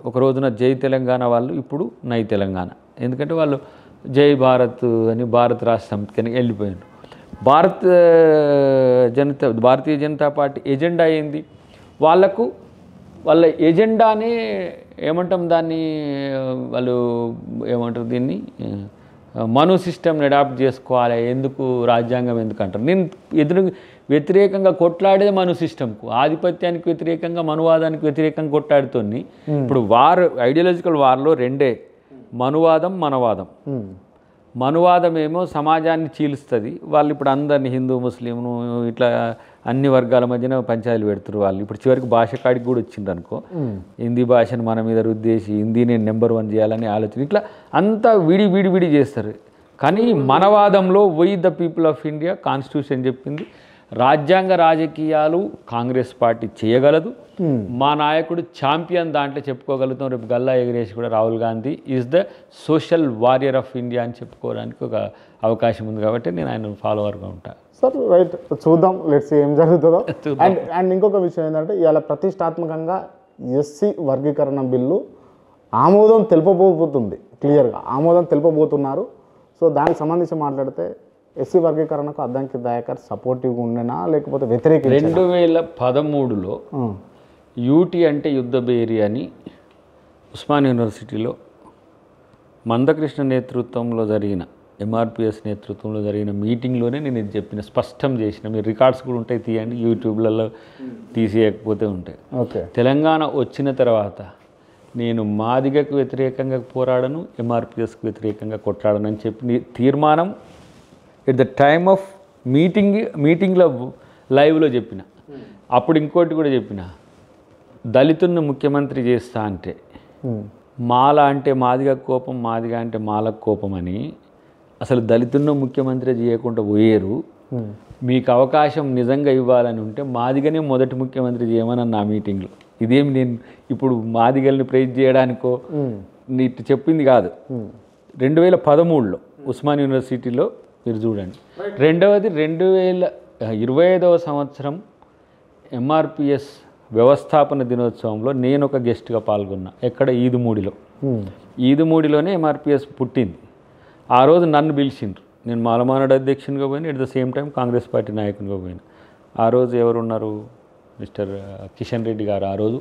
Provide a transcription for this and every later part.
ఒక రోజున జై తెలంగాణ వాళ్ళు ఇప్పుడు నై తెలంగాణ. ఎందుకంటే వాళ్ళు జై భారత్ అని భారత రాష్ట్ర సమితికి అని వెళ్ళిపోయారు. భారతీయ జనతా పార్టీ ఎజెండా ఏంది? వాళ్ళ ఎజెండానే ఏమంటాం దాన్ని, వాళ్ళు ఏమంటారు దీన్ని, మను సిస్టమ్ని అడాప్ట్ చేసుకోవాలి. ఎందుకు రాజ్యాంగం ఎందుకు అంటారు? నేను వ్యతిరేకంగా కొట్లాడేది మను సిస్టమ్కు, ఆధిపత్యానికి వ్యతిరేకంగా, మనువాదానికి వ్యతిరేకంగా కొట్లాడుతోని. ఇప్పుడు ఐడియాలజికల్ వార్లో రెండే, మనువాదం, మనవాదం. మనువాదం ఏమో సమాజాన్ని చీలుస్తుంది. వాళ్ళు ఇప్పుడు అందరినీ హిందూ, ముస్లింను ఇట్లా అన్ని వర్గాల మధ్యన పంచాయతీలు పెడుతున్నారు. వాళ్ళు ఇప్పుడు చివరికి భాష కాడికి కూడా వచ్చిండ్రు అనుకో, హిందీ భాషను మన మీద రుద్దేసి హిందీని నెంబర్ 1 చేయాలని ఆలోచన, ఇట్లా అంతా విడి చేస్తారు. కానీ మనవాదంలో we the people of India constitution చెప్పింది, రాజ్యాంగ రాజకీయాలు కాంగ్రెస్ పార్టీ చేయగలదు, మా నాయకుడు ఛాంపియన్ దాంట్లో చెప్పుకోగలుగుతాం. రేపు గల్లా ఎగరేసి కూడా Rahul Gandhi is the social warrior of India అని చెప్పుకోవడానికి ఒక అవకాశం ఉంది. కాబట్టి నేను ఆయన ఫాలోవర్గా ఉంటాను. సార్ రైట్, చూద్దాం, లెట్స్ ఏం జరుగుతుందో. అండ్ ఇంకొక విషయం ఏంటంటే, ఇవాళ ప్రతిష్టాత్మకంగా ఎస్సీ వర్గీకరణ బిల్లు ఆమోదం తెలుపబోతుంది, క్లియర్గా ఆమోదం తెలుపబోతున్నారు. సో దానికి సంబంధించి మాట్లాడితే ఎస్సీ వర్గీకరణకు అద్దంకి దయాకర్ సపోర్టివ్గా ఉండేనా లేకపోతే వ్యతిరేక? 2013లో యూటీ అంటే యుద్ధ బేరి అని ఉస్మాన్ యూనివర్సిటీలో మందకృష్ణ నేతృత్వంలో జరిగిన, ఎంఆర్పిఎస్ నేతృత్వంలో జరిగిన మీటింగ్లోనే నేను ఇది చెప్పిన, స్పష్టం చేసిన. మీరు రికార్డ్స్ కూడా ఉంటాయి, తీయండి, యూట్యూబ్లలో తీసేయకపోతే ఉంటాయి. ఓకే, తెలంగాణ వచ్చిన తర్వాత నేను మాదిగకు వ్యతిరేకంగా పోరాడను, ఎంఆర్పిఎస్కి వ్యతిరేకంగా కొట్లాడను అని చెప్పి తీర్మానం ఎట్ ద టైమ్ ఆఫ్ మీటింగ్లో లైవ్లో చెప్పిన. అప్పుడు ఇంకోటి కూడా చెప్పిన, దళితులను ముఖ్యమంత్రి చేస్తా అంటే మాల అంటే మాదిగ కోపం, మాదిగ అంటే మాలకు కోపం అని అసలు దళితులను ముఖ్యమంత్రి చేయకుండా పోయేరు. మీకు అవకాశం నిజంగా ఇవ్వాలని ఉంటే మాదిగనే మొదటి ముఖ్యమంత్రి చేయమని నా మీటింగ్లో. ఇదేమి నేను ఇప్పుడు మాదిగల్ని ప్రైజ్ చేయడానికో నీకు చెప్పింది కాదు. 2013లో ఉస్మాన్ యూనివర్సిటీలో మీరు చూడండి. రెండవది 2025వ సంవత్సరం ఎంఆర్పిఎస్ వ్యవస్థాపన దినోత్సవంలో నేను ఒక గెస్ట్గా పాల్గొన్నా. ఎక్కడ? ఈదుమూడిలోనే ఎంఆర్పిఎస్ పుట్టింది. ఆ రోజు నన్ను పిలిచిండ్రు. నేను మాలమానాడు అధ్యక్షునిగా పోయినా, at the same time Congress party నాయకునిగా పోయినా. ఆ రోజు ఎవరున్నారు? మిస్టర్ కిషన్ రెడ్డి గారు ఆ రోజు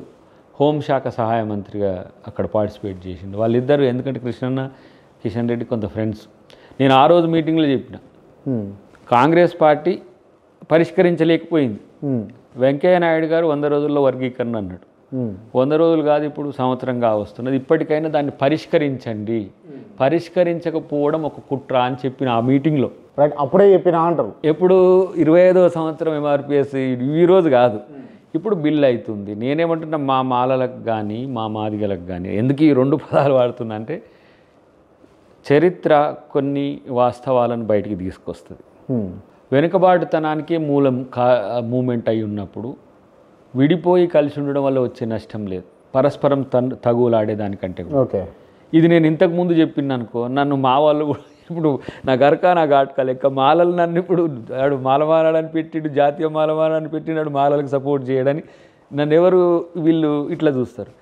హోంశాఖ సహాయ మంత్రిగా అక్కడ పార్టిసిపేట్ చేసిండు. వాళ్ళిద్దరు, ఎందుకంటే కృష్ణన్న కిషన్ రెడ్డి కొంత ఫ్రెండ్స్. నేను ఆ రోజు మీటింగ్లో చెప్పిన, కాంగ్రెస్ పార్టీ పరిష్కరించలేకపోయింది. వెంకయ్య నాయుడు గారు 100 రోజుల్లో వర్గీకరణ అన్నాడు. 100 రోజులు కాదు, ఇప్పుడు సంవత్సరంగా వస్తున్నది. ఇప్పటికైనా దాన్ని పరిష్కరించండి. పరిష్కరించకపోవడం ఒక కుట్ర అని చెప్పిన ఆ మీటింగ్లో. రైట్, అప్పుడే చెప్పినా అంటారు. ఎప్పుడు 25వ సంవత్సరం ఎంఆర్పిఎస్ ఈరోజు కాదు, ఇప్పుడు బిల్ అవుతుంది. నేనేమంటున్నా, మా మాలలకు కానీ మా మాదిగలకు కానీ, ఎందుకు ఈ 2 పదాలు వాడుతున్నా అంటే, చరిత్ర కొన్ని వాస్తవాలను బయటికి తీసుకొస్తుంది. వెనుకబాటుతనానికే మూమెంట్ అయి ఉన్నప్పుడు విడిపోయి కలిసి ఉండడం వల్ల వచ్చే నష్టం లేదు, పరస్పరం తగులాడేదానికంటే. ఓకే, ఇది నేను ఇంతకుముందు చెప్పింది అనుకో, నన్ను మా వాళ్ళు కూడా ఇప్పుడు నా గరకా నా ఘాట్కా లెక్క మాలలు నన్ను ఇప్పుడు ఆడు మాలమానాడని పెట్టిడు, జాతీయ మాలమానాడని పెట్టినాడు, మాలలకు సపోర్ట్ చేయడని నన్ను ఎవరు వీళ్ళు ఇట్లా చూస్తారు.